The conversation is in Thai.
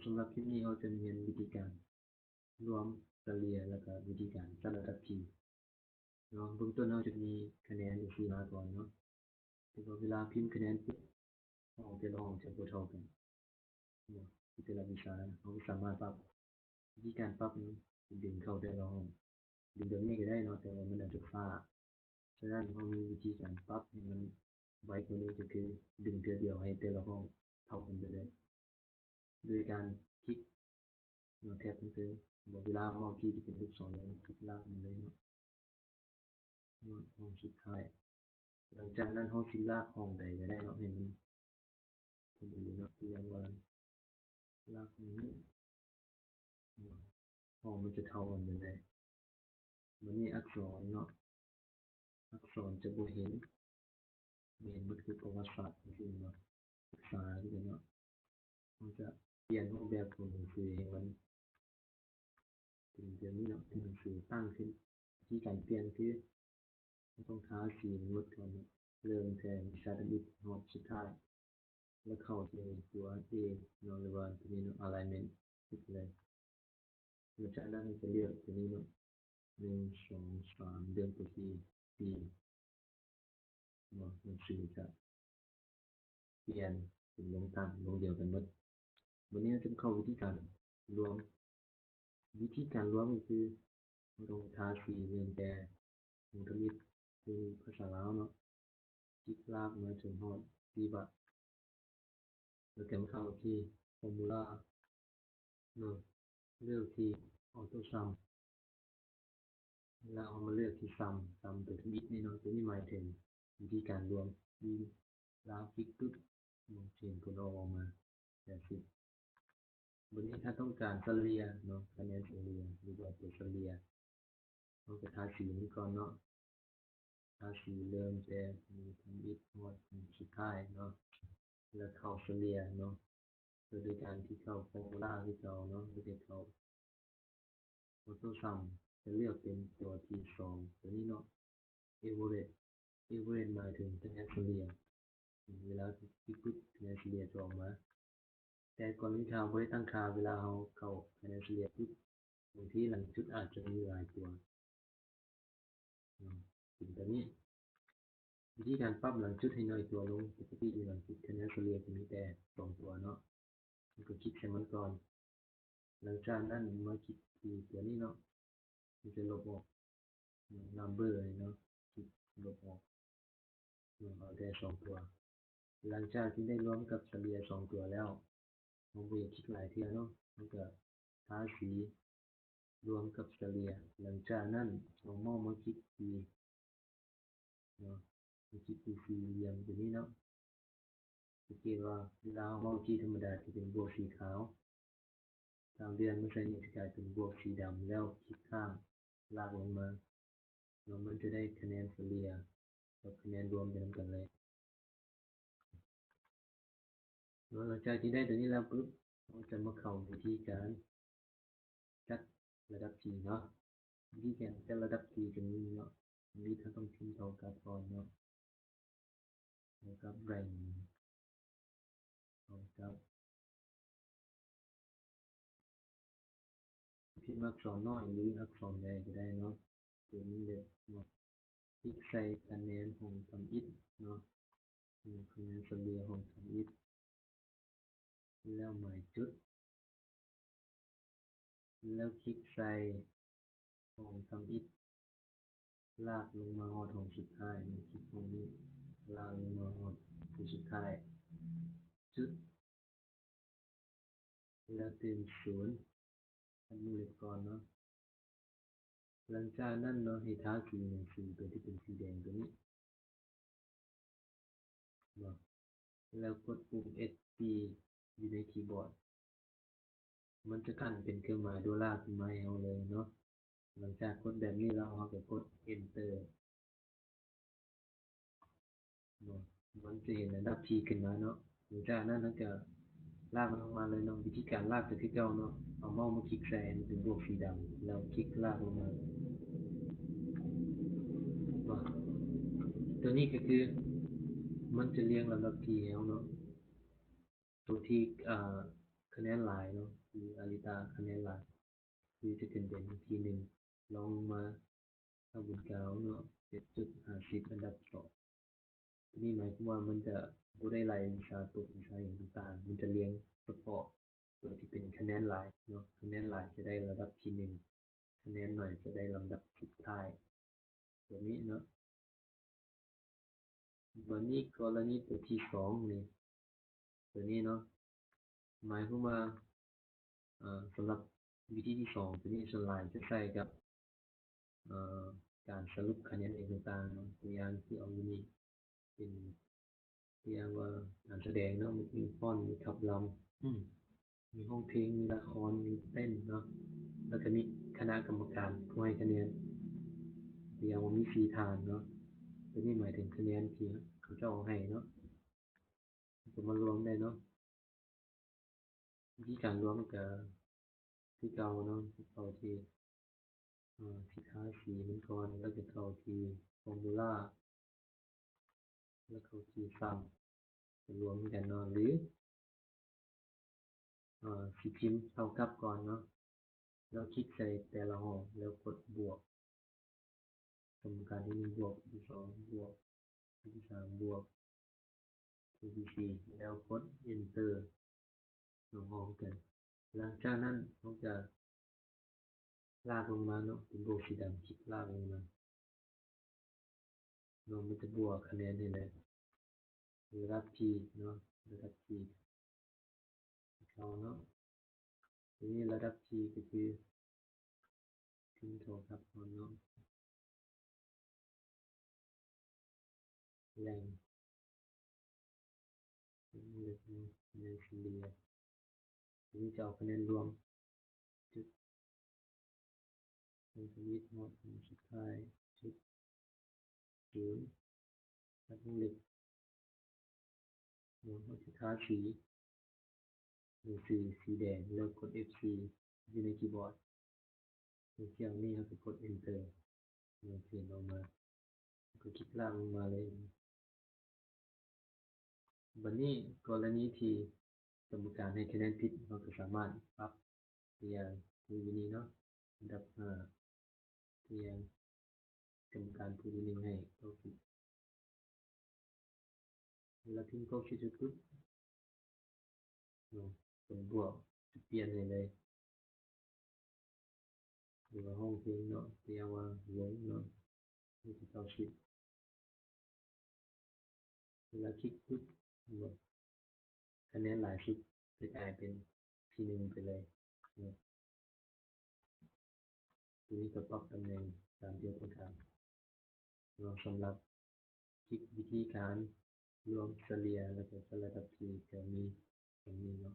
สำหรับคลิปนี้เราจะเรียนวิธีการรวมเฉลี่ยแล้วก็วิธีการจัดระดับที่เนาะเบื้องต้นเราจะมีคะแนนอยู่4มาก่อนเนาะแต่พอเวลาพิมพ์คะแนนปุ๊บห้องแต่ละห้องจะบ่เท่ากันเนาะแต่ละวิชาเราสามารถปรับวิธีการปรับนี้ดึงเข้าแต่ละห้องดึงแบบนี้ก็ได้เนาะแต่ว่ามันอาจจะฟ้าฉะนั้นเรามีวิธีการปรับให้มันไวกว่านี้ก็คือดึงเทื่อเดียวให้แต่ละห้องเท่ากันไปเลยโดยการคลิกแท็บซื้อบอกเวลาห้องที่เป็นลูกศรแล้วคลิกลากมันเลยเนาะห้องสุดท้ายหลังจากนั้นห้องคลิกลากห้องใดก็ได้เนาะให้มันเป็นอย่างนี้เนาะที่ยังว่าลากนี้ห้องมันจะเท่ากันไปเลยมันนี่อักษรเนาะอักษรจะบ่เห็นมันคือประวัติศาสตร์จริงๆเนาะศึกษาที่เนาะมันจะเปลี่ยนรูปแบบของหนังสือให้มันเป็นเดี๋ยวนี้เนาะเป็นหนังสือตั้งขึ้นที่การเปลี่ยนคือต้องทาสีงดก่อนเริ่มแทนวิชาดมิตหอบสุดท้ายแล้วเข้าที่ตัว A เนาะหรือว่าตัวนี้เนาะ alignment ติดเลยหลังจากนั้นจะเลือกตัวนี้เนาะ1 2 3เดินไปที่ B เนาะหนังสือจะเปลี่ยนเป็นลงตั้งลงเดียวกันหมดวันนี้จะเข้าวิธีการรวมก็คือลงทาสีเรียนแต่ลงทมิตเป็นภาษาลาวเนาะคลิกลากมาถึงฮอดที่บัตรแล้วก็มาเข้าที่ฟอร์มูลาเนาะเลือกที่ออโต้ซัมแล้วเอามาเลือกที่ซัมตัวทมิตนี่เนาะตัวนี้หมายถึงวิธีการรวมที่ลาวคลิกปุ๊บเขียนผลออกมา80วันนี้ถ้าต้องการเฉลี่ยเนาะคะแนนเฉลี่ยหรือว่าตัวเฉลี่ยเราจะทาสีนี้ก่อนเนาะทาสีเริ่มแต่มีทมิตหมดสุดท้ายเนาะแล้วเข้าเฉลี่ยเนาะโดยการที่เข้าฟอร์มูลาที่เราเนาะโดยเข้าออโต้ซัมจะเลือกเป็นตัวที่2ตัวนี้เนาะเอเวอเรสหมายถึงคะแนนเฉลี่ยเวลาที่คลิกปุ๊บคะแนนเฉลี่ยจะออกมาแต่ก่อนที่เราไม่ได้ตั้งค่าเวลาเราเข้าคะแนนเฉลี่ยปุ๊บบางทีหลังจุดอาจจะมีหลายตัวถึงตอนนี้วิธีการปรับหลังจุดให้น้อยตัวลงปกติหลังจุดคะแนนเฉลี่ยจะมีแต่2ตัวเนาะก็คลิกใช้มันก่อนหลังจากนั้นมาคลิกที่ตัวนี้เนาะมันจะลบออก number เนาะคลิกลบออกเอาแต่2ตัวหลังจากที่ได้รวมกับเฉลี่ย2ตัวแล้วผมก็จะคลิกหลายทีเนาะมันก็ทาสีรวมกับเฉลี่ยหลังจากนั้นเอาเมาส์มาคลิกที่เนาะมาคลิกที่สี่เหลี่ยมตัวนี้เนาะสังเกตว่าเวลาเอาเมาส์ที่ธรรมดาจะเป็นบวกสีขาวตามเดือนมันจะกลายเป็นบวกสีดำแล้วคลิกข้างลากลงมาแล้วมันจะได้คะแนนเฉลี่ยกับคะแนนรวมเป็นกันเลยหลังจากที่ได้ตัวนี้แล้วปุ๊บเราจะมาเข้าวิธีการจัดระดับที่เนาะวิธีการจัดระดับที่จะมีเนาะมีถ้าต้องพิมพ์เท่ากับก่อนเนาะเท่ากับแรงเท่ากับพิมพ์อักษรน้อยหรืออักษรใหญ่ก็ได้เนาะตัวนี้เลยเนาะคลิกใส่คะแนนของทำอิฐเนาะคะแนนเฉลี่ยของทำอิฐแล้วหมายจุดแล้วคลิกใส่ของทำอิฐลากลงมาหอดของสุดท้ายคลิกตรงนี้ลากลงมาหอดของสุดท้ายจุดแล้วเติม0อันนี้ก่อนเนาะหลังจากนั้นเนาะให้ทาสีหนังสือตัวที่เป็นสีแดงตัวนี้เนาะแล้วกดปุ่ม SC อยู่ในคีย์บอร์ดมันจะตั้งเป็นเครื่องหมายดอลลาร์ขึ้นมาให้เราเลยเนาะหลังจากกดแบบนี้แล้วเราก็กด Enter เนาะมันจะเห็นระดับที่ขึ้นมาเนาะหลังจากนั้นเราจะลากมันลงมาเลยเนาะวิธีการลากก็คือเก่าเนาะเอาเมาส์มาคลิกใส่มันเป็นบวกสีดำแล้วคลิกลากลงมาเนาะตัวนี้ก็คือมันจะเรียงลำดับที่แล้วเนาะตัวที่ คะแนนหลายเนาะคืออาริตาคะแนนหลายคือจะขึ้นเป็นทีหนึ่งลองมาถ้าบุญเก้าเนาะ7.50อันดับสองนี่หมายความว่ามันจะบ่ได้ไล่วิชาตกวิชาอย่างต่างๆมันจะเรียงเฉพาะตัวที่เป็นคะแนนหลายเนาะคะแนนหลายจะได้ระดับที่หนึ่งคะแนนหน่อยจะได้ลำดับสุดท้ายตัวนี้เนาะวันนี้กรณีตัวที่สองนี่ตัวนี้เนาะหมายความว่าสำหรับวิธีที่สองตัวนี้ส่วนหลายจะใช้กับเอ่อการสรุปคะแนนเอกต่างๆเนาะตัวอย่างที่เอาอยู่นี่เป็นตัวอย่างว่าการแสดงเนาะมีฟ้อนมีขับรำมีห้องเพลงมีละครมีเต้นเนาะแล้วก็มีคณะกรรมการผู้ให้คะแนนตัวอย่างว่ามี4ฐานเนาะตัวนี้หมายถึงคะแนนที่เขาจะเอาให้เนาะจะมารวมได้เนาะวิธีการรวมก็คือเก่าเนาะเข้าที่ที่ค่าสีมันก่อนแล้วก็เข้าที่ฟอร์มูลาแล้วเข้าที่ซัมรวมกันเนาะหรือสิพิมพ์เท่ากับก่อนเนาะแล้วคลิกใส่แต่ละห้องแล้วกดบวกสมการที่1บวกที่2บวกที่3บวกที่4แล้วกด enter ลงห้องกันหลังจากนั้นเราจะลากลงมาเนาะเป็นโบว์สีดำคลิกลากลงมาเนาะมันจะบวกคะแนนให้เลยระดับ P เนาะระดับ P เขาเนาะทีนี้ระดับ P ก็คือทิ้งโทรศัพท์เนาะแรงเล็กเนาะคะแนนเฉลี่ยทีนี้จะเอาคะแนนรวมจุดในสวิตเนาะสุดท้ายจุด0แล้วต้องเล็กเนาะเอาที่ค่าสีหรือสีแดงแล้วกด F4 อยู่ในคีย์บอร์ดในเที่ยวนี้เราจะกด enter เราเขียนออกมาก็คลิกลากลงมาเลยวันนี้กรณีที่กรรมการให้คะแนนผิดเราก็สามารถปรับตัวอย่างที่นี้เนาะอันดับตัวอย่างกรรมการผู้ที่หนึ่งให้เขาผิดแล้วทิ้งเขาคิดจุดเนาะเป็นบวกจะเปลี่ยนเลยหรือว่าห้องเพลงเนาะตัวอย่างว่าหลงเนาะนี่คือเขาคิดแล้วคลิกปุ๊บหมดคะแนนหลายชุดจะกลายเป็นที่หนึ่งไปเลยเนาะทีนี้ก็ปรับตำแหน่งตามที่ต้องการเราสำหรับคลิกวิธีการรวมเฉลี่ยแล้วก็ระดับที่จะมีตรงนี้เนาะ